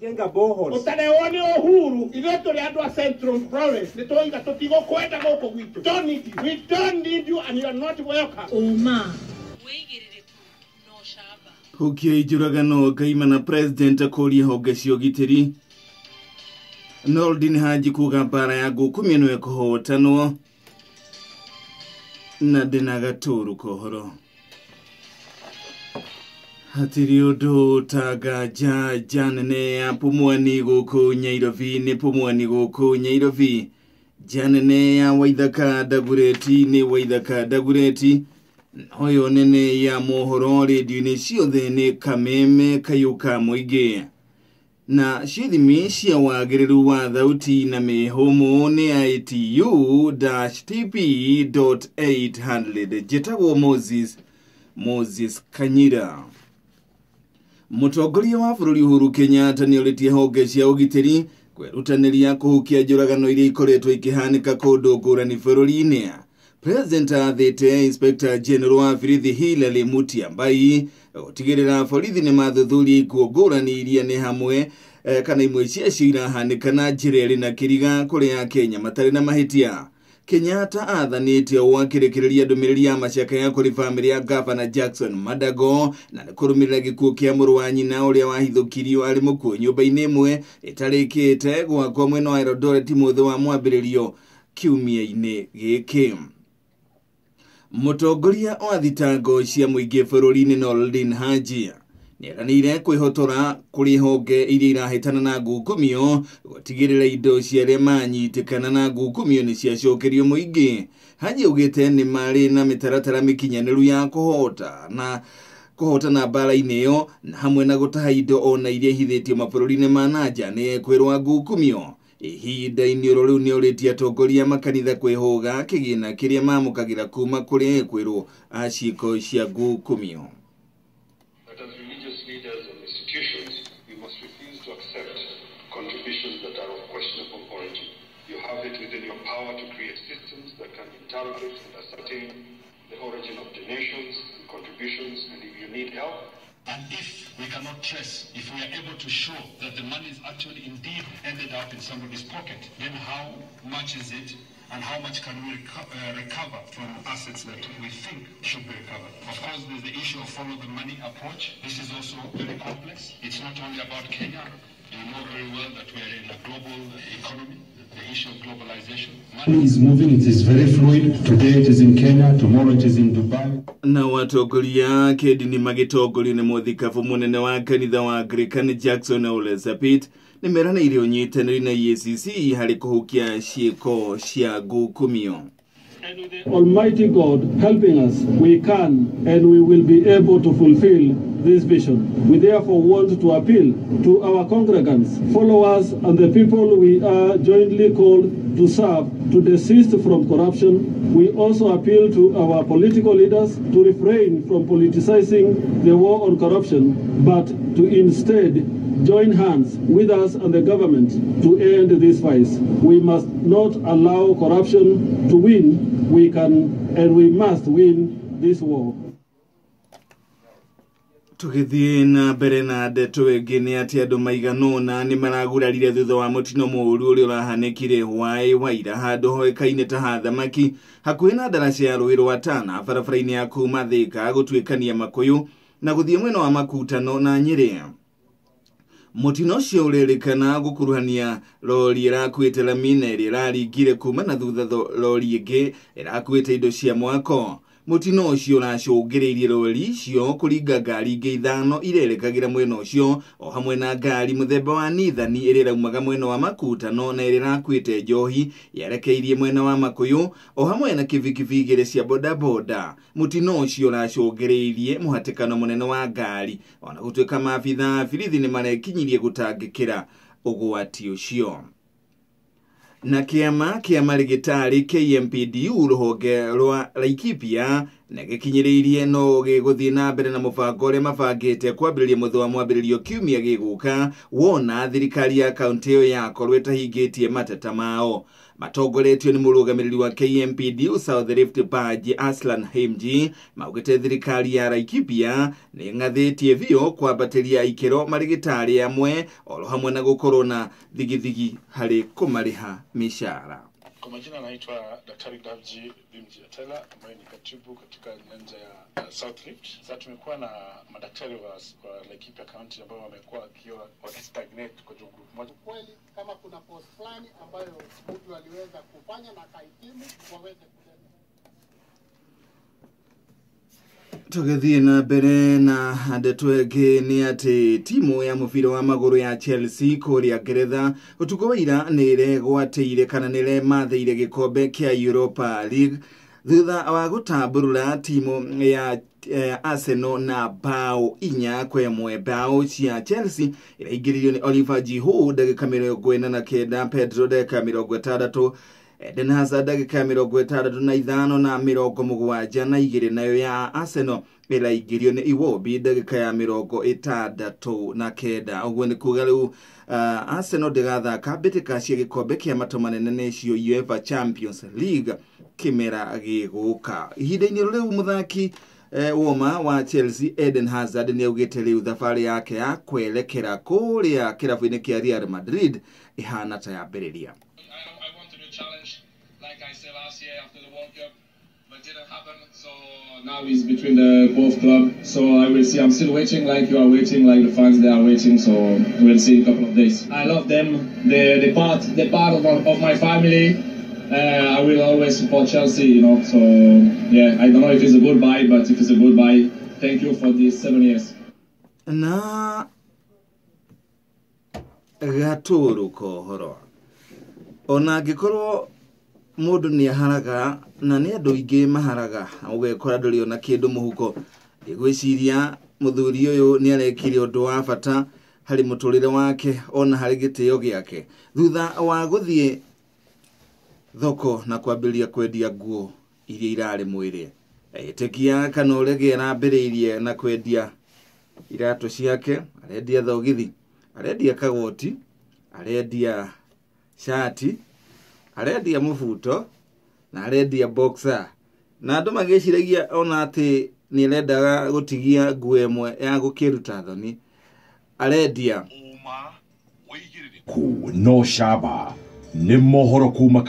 Jenga boreholes. Utaneone uhuru ileto liadwa Central Province nitoiga totigo kwenda goko gwitu. We don't need you and you are not welcome. Oma. Hukia ijuragano kaimana president akori hogesio giteri. Noldin Haji kuga bara ya gukumino ya kuhotano. Na denagaturu kohoro. Hatiriodo taga janene ya pumuani goko nyairovi ne pumuani goko nyairovi. Janene ya waidaka dagureti ne waidaka dagureti. Hoyo nene ya mohoro redio ne shiothe ne kameme kayuka moige. Na shithimi cia wagiriru wa thauti na mehomo ne ITU-TP.800 jetagwo Moses Kanyira. Mutongoria wa bururi Uhuru Kenyatta ni oritie honge cia ugitiri kwerutanĩria kuhukia njũragano iria ikoretwo ikihanika kundu ngũrani bũrũri-inĩ. President athĩte Inspector General wa borithi Hilary Mutyambai gutigĩrĩra borithi nĩ mathuthuria ikuũ ngũrani iria nĩ hamwe kana imwe cia irahanĩka na njĩra ĩrĩ na kĩriga kũrĩ Akenya matarĩ na mahĩtia. Kenyatta athanĩte wakĩrekereria ndũmĩrĩri ya macaka ya kũrĩ famĩlĩ ya Governor Jackson Madago na kũrũmĩrĩra gĩkuũ kĩa mũrũ wa nyina ũrĩa wahithũkirio arĩ mũkuũ nyũmba-inĩ ĩmwe ĩtarĩkĩte gwakwo mwena wa Eldoret mũthĩ wa mwambĩrĩrio kiumia-inĩ gĩkĩ. Mũtongoria wa thitango cia mũingĩ bũrũri-inĩ Noordin Haji nĩeranĩire kwĩhotora kũrĩ honge iria irahĩtana na ngukumio gũtigĩrĩra indo cia arĩa manyitĩkana na ngukumio nĩ ciacokerio mũingĩ. Haji augĩte nĩ marĩ na mĩtaratara mĩkinyanĩru ya kũhotana mbara-inĩ ĩyo na hamwe na gũtaha indo ona iria ihithĩtio mabũrũri-inĩ ma nanja nĩ ekwĩrwo ngukumio. Ihinda-inĩ rĩu nĩ orĩtie atongoria makanitha kwĩhũga kĩgĩna kĩrĩa mamũkagĩra kuma kũrĩ ekwĩrwo ciĩko cia ngukumio. Contributions that are of questionable origin. You have it within your power to create systems that can interrogate and ascertain the origin of donations and contributions, and if you need help. And if we cannot trace, if we are able to show that the money is actually indeed ended up in somebody's pocket, then how much is it and how much can we recover from assets that we think should be recovered? Of course, there's the issue of follow the money approach. This is also very complex. It's not only about Kenya. You know very well that we are in a global economy, the issue of globalization. Money is moving, it is very fluid. Today it is in Kenya, tomorrow it is in Dubai. Na watongoria kĩndini magĩtongorio nĩ mũthikabu mũnene wa kanitha wa Anglican Jackson Ole Sapit nĩmeranĩire ũnyitanĩri na EACC harĩ kũhukia ciĩko cia ngukumio. And with the Almighty God helping us, we can and we will be able to fulfill this vision. We therefore want to appeal to our congregants, followers, and the people we are jointly called to serve to desist from corruption. We also appeal to our political leaders to refrain from politicizing the war on corruption, but to instead join hands with us and the government to end this fight. We must not allow corruption to win. We can and we must win this war. Tugithie na mbere na ndeto ĩngĩ nĩ atĩ andũ maiganona nĩ maragurarire thutha wa mũtino mũũru ũrĩa ũrahanĩkire hwaĩ wa ira handũ hoĩkaine ta ha thamaki hakuhĩ na ndaraca ya rũĩ rwa Tana barabara-inĩ ya kuma Thĩka gũtuĩkania Makũyũ na gũthiĩ mwena wa Makutano na Nyĩrĩ. Mũtino ũcio ũrerĩkana gũkuruhania lori ĩrakuĩte lamina ĩrĩa ĩraringire kuma na thutha lori ĩngĩ ĩrakuĩte indo cia mwako. Mũtino ũcio ũracũngĩrĩirie lori icio kũringa ngari ingĩ ithano irerĩkagĩra mwena ũcio o hamwe na ngari mũthemba wa Nithani ĩrĩa ĩraumaga mwena wa Makutano na ĩrĩa ĩrakuĩte njohi yerekeirie mwena wa Makũyũ o hamwe na kibikibi igĩrĩ cia bodaboda. Mũtino ũcio ũracũngĩrĩirie mũhatĩkano mũnene wa ngari ona gũtuĩka maabitha a borithi nĩ marekinyirie gũtangĩkĩra ũgwati ũcio. Na kĩama kĩa marigitari KMPDU rũhonge rwa Laikipia na gikinyiriirie no giguthie na mbere na mubango ule mabangite kwambiriria mutho wa mwambiririo kiumia giguka wona thirikari ya kaunti iyo yakorwo itahingitie mateta mao. Matongoretio ni murugamiriri wa KMPD South Rift Baji Aslan Hemji maugite thirikari ya Laikipia ni ngathitie vio kwambatiria ikero marigitari amwe olo hamwe na gukorwo na thigithigi hari kumariha mishara. Kwa majina naitwa Daktari Davji Bimji Atela ambaye ni katibu katika nyanja ya South Rift. Sasa tumekuwa na madaktari wa Laikipia County ambao wamekuwa wakistagnate kwa group moja. Kweli kama kuna post fulani ambayo mtu aliweza kufanya na kahitimu waweze kutenda. Tugethie na mbere na ndeto ege ni ati timu ya mubira wa maguru ya Chelsea kuria Ngeretha utuko wa ira nire gwateire kana nire matheire gikombe kia Europa League thutha wa gutamburura timu ya Arsenal na bao 4-1. Bao cia Chelsea iraingiririo ni Oliver Giroud dakika 49, Pedro dakika 60, Eden Hazard dakika 65 na 72 nayo ya Arsenal iraingiririo ni Iwobi dakika ya 69. Uguo ni kuga riu Arsenal ndigathaka mbitika cia gikombe kia matomanene necio UEFA Champions League kimera giguka. Ihinda-ini riu muthaki woma wa Chelsea Eden Hazard ni augite riu thafari yake ya kwelekera kuria kirabu-ini kia Real Madrid ihana ta yambiriria. Now it's between the both clubs, so I will see. I'm still waiting, like you are waiting, like the fans they are waiting. So we'll see in a couple of days. I love them. They're part of my family. I will always support Chelsea, you know. So yeah, I don't know if it's a goodbye, but if it's a goodbye, thank you for these 7 years. Na gaturu kohoro. Ona gikorwo mundu ni aharaga na ni andu ingi maharaga ugekora nduri ona kindu muhuko igwiciria muthuri uyu ni arekire undu wa bata hari muturire wake ona hari gitio giake thutha wa guthie thoko na kwambiria kwendia nguo iria irari mwiri etekia kana urege arambiriirie na kwendia irato ciake arendia thogithi arendia kagoti arendia shati arendia mufuto na arendia boxer na andu magiciragia ona ati ni arendaga gutigia nguo imwe ya gukiruta thoni arendia no shaba ni mohoro kuma